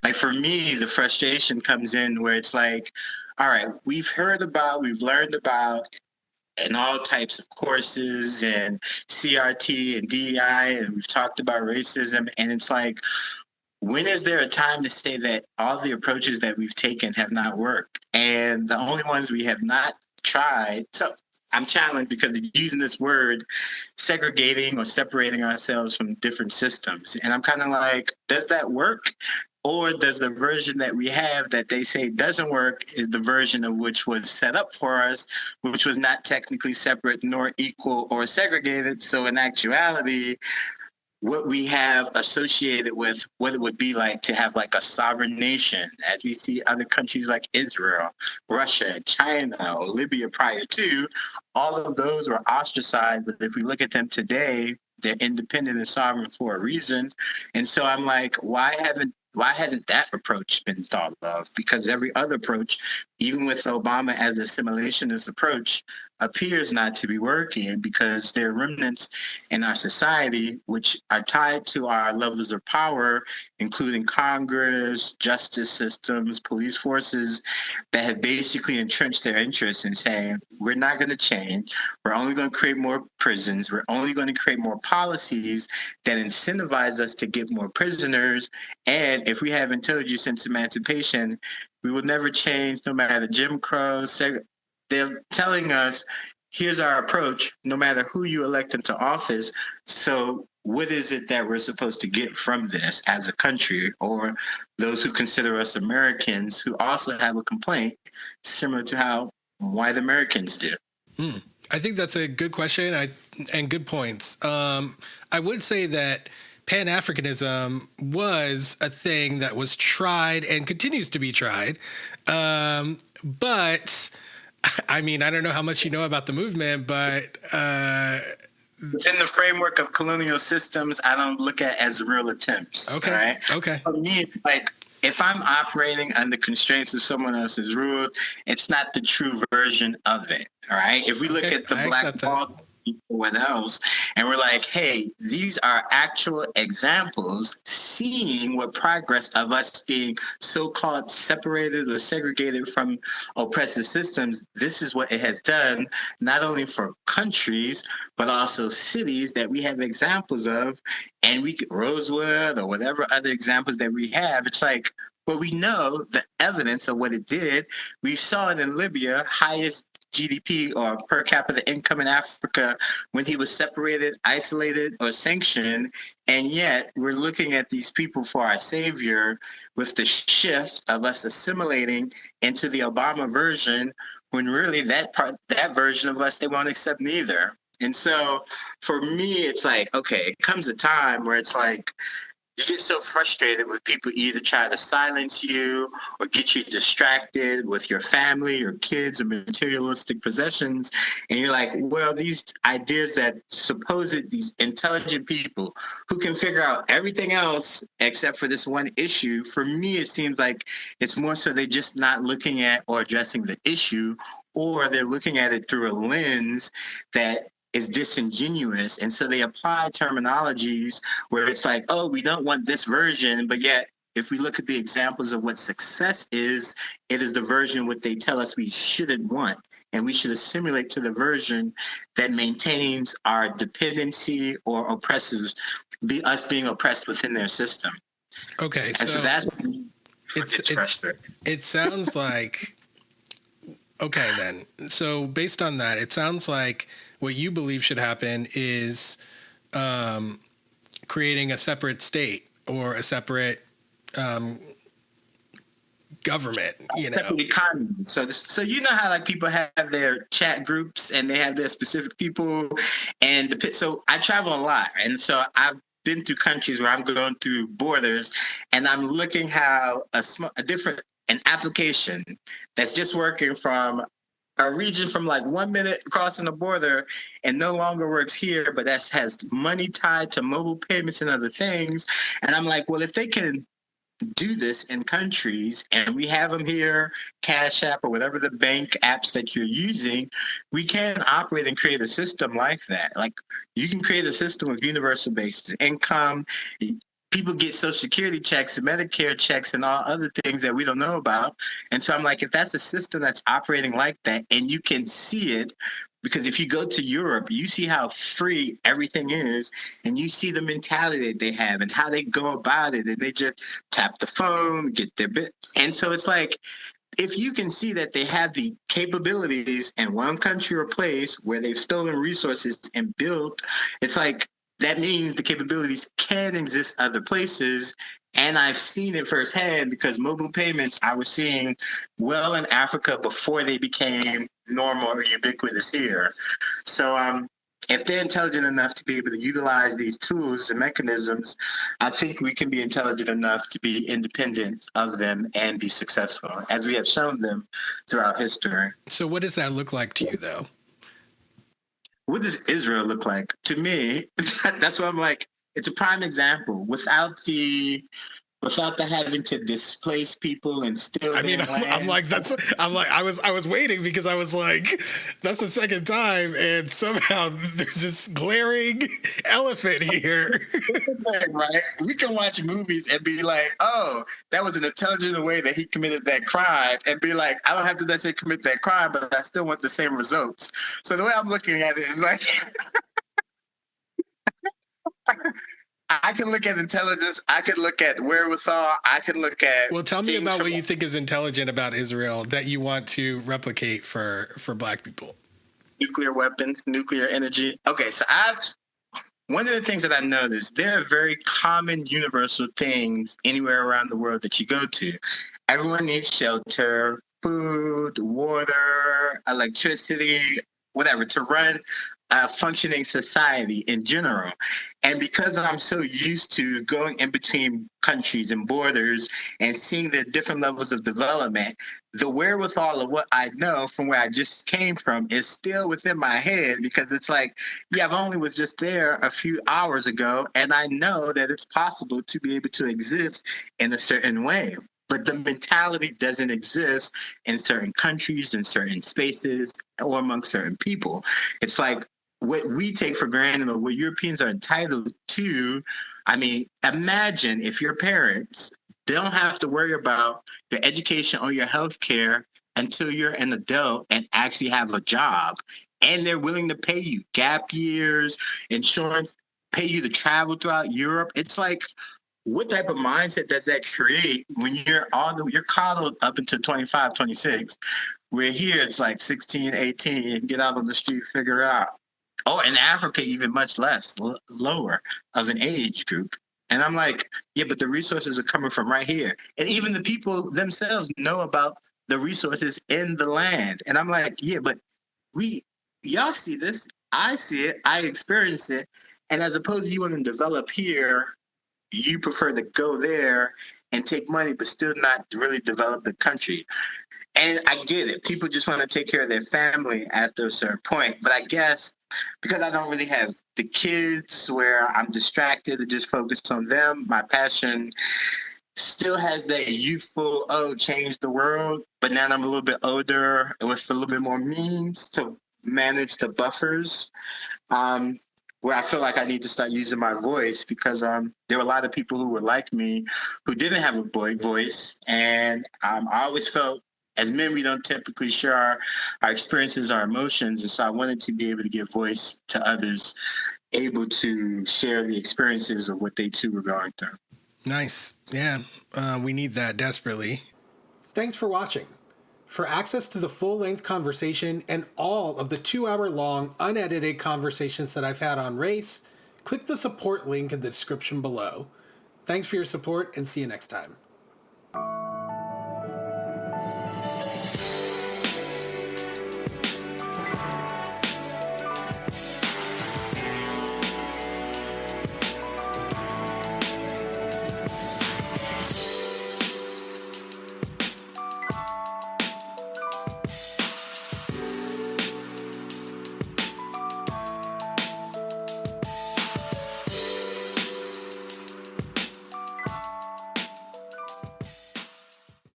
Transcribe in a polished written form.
Like for me, the frustration comes in where it's like, all right, we've learned about and all types of courses and CRT and DEI, and we've talked about racism. And it's like, when is there a time to say that all the approaches that we've taken have not worked? And the only ones we have not tried, so I'm challenged because using this word, segregating or separating ourselves from different systems. And I'm kind of like, does that work? Or does the version that we have that they say doesn't work is the version of which was set up for us, which was not technically separate nor equal or segregated. So in actuality, what we have associated with what it would be like to have like a sovereign nation, as we see other countries like Israel, Russia, China, or Libya prior to, all of those were ostracized. But if we look at them today, they're independent and sovereign for a reason. And so I'm like, why hasn't that approach been thought of? Because every other approach, even with Obama as the assimilationist approach, appears not to be working because there are remnants in our society which are tied to our levels of power, including Congress, justice systems, police forces, that have basically entrenched their interests in saying, we're not going to change. We're only going to create more prisons. We're only going to create more policies that incentivize us to get more prisoners. And if we haven't told you since emancipation, we will never change no matter Jim Crow. They're telling us, here's our approach, no matter who you elect into office. So what is it that we're supposed to get from this as a country, or those who consider us Americans who also have a complaint similar to how white Americans do? I think that's a good question and good points. I would say that Pan-Africanism was a thing that was tried and continues to be tried. But I mean, I don't know how much you know about the movement, but within the framework of colonial systems, I don't look at as real attempts. Okay. Right? Okay. For me, it's like, if I'm operating under constraints of someone else's rule, it's not the true version of it. All right. If we look at the Black Wall or else, and we're like, hey, these are actual examples seeing what progress of us being so-called separated or segregated from oppressive systems, this is what it has done, not only for countries, but also cities that we have examples of, and we could Rosewood or whatever other examples that we have. It's like, well, we know the evidence of what it did. We saw it in Libya, highest GDP or per capita income in Africa when he was separated, isolated, or sanctioned. And yet we're looking at these people for our savior with the shift of us assimilating into the Obama version, when really that version of us, they won't accept neither. And so for me, it's like, okay, it comes a time where it's like, you get so frustrated with people either try to silence you or get you distracted with your family or kids or materialistic possessions. And you're like, well, these ideas that these intelligent people who can figure out everything else except for this one issue, for me, it seems like it's more so they're just not looking at or addressing the issue, or they're looking at it through a lens that is disingenuous. And so they apply terminologies where it's like, oh, we don't want this version, but yet if we look at the examples of what success is, it is the version what they tell us we shouldn't want. And we should assimilate to the version that maintains our dependency or us being oppressed within their system. Okay. And so that's what it sounds like, okay, then. So based on that, it sounds like what you believe should happen is creating a separate state or a separate government, separate economy. So you know how like people have their chat groups and they have their specific people, and so I travel a lot, and so I've been through countries where I'm going through borders, and I'm looking how an application that's just working from a region from like 1 minute crossing the border and no longer works here, but that has money tied to mobile payments and other things. And I'm like, well, if they can do this in countries and we have them here, Cash App or whatever the bank apps that you're using, we can operate and create a system like that. Like you can create a system of universal basic income. people get Social Security checks and Medicare checks and all other things that we don't know about. And so I'm like, if that's a system that's operating like that and you can see it, because if you go to Europe, you see how free everything is, and you see the mentality that they have and how they go about it, and they just tap the phone, get their bit. And so it's like, if you can see that they have the capabilities in one country or place where they've stolen resources and built, it's like that means the capabilities can exist other places. And I've seen it firsthand because mobile payments I was seeing well in Africa before they became normal or ubiquitous here. So if they're intelligent enough to be able to utilize these tools and mechanisms, I think we can be intelligent enough to be independent of them and be successful, as we have shown them throughout history. So what does that look like to you, though? What does Israel look like? To me, that's what I'm like. It's a prime example. Without the having to displace people and steal I mean, their land. I was waiting because I was like, that's the second time, and somehow there's this glaring elephant here. Right? We can watch movies and be like, oh, that was an intelligent way that he committed that crime, and be like, I don't have to necessarily commit that crime, but I still want the same results. So the way I'm looking at it is like, I can look at intelligence, I can look at wherewithal, I can look at. Well, tell me about what you think is intelligent about Israel that you want to replicate for Black people. Nuclear weapons, nuclear energy. Okay, so one of the things that I noticed, there are very common universal things anywhere around the world that you go to. Everyone needs shelter, food, water, electricity, whatever, to run a functioning society in general. And because I'm so used to going in between countries and borders and seeing the different levels of development, the wherewithal of what I know from where I just came from is still within my head, because it's like, yeah, I've only was just there a few hours ago, and I know that it's possible to be able to exist in a certain way. But the mentality doesn't exist in certain countries, in certain spaces, or among certain people. It's like what we take for granted or what Europeans are entitled to. I mean, imagine if your parents don't have to worry about your education or your health care until you're an adult and actually have a job. And they're willing to pay you gap years, insurance, pay you to travel throughout Europe. It's like, what type of mindset does that create when you're coddled up until 25, 26? Where here it's like 16, 18, get out on the street, figure it out. Oh, in Africa, even much less, lower of an age group. And I'm like, yeah, but the resources are coming from right here. And even the people themselves know about the resources in the land. And I'm like, yeah, but y'all see this. I see it. I experience it. And as opposed to you want to develop here, you prefer to go there and take money, but still not really develop the country. And I get it. People just want to take care of their family after a certain point. But I guess because I don't really have the kids where I'm distracted and just focus on them, my passion still has that youthful, change the world. But now I'm a little bit older with a little bit more means to manage the buffers. Where I feel like I need to start using my voice, because there were a lot of people who were like me who didn't have a voice. And I always felt, as men, we don't typically share our experiences, our emotions. And so I wanted to be able to give voice to others, able to share the experiences of what they too were going through. Nice. Yeah, we need that desperately. Thanks for watching. For access to the full-length conversation and all of the 2-hour-long unedited conversations that I've had on race, click the support link in the description below. Thanks for your support, and see you next time.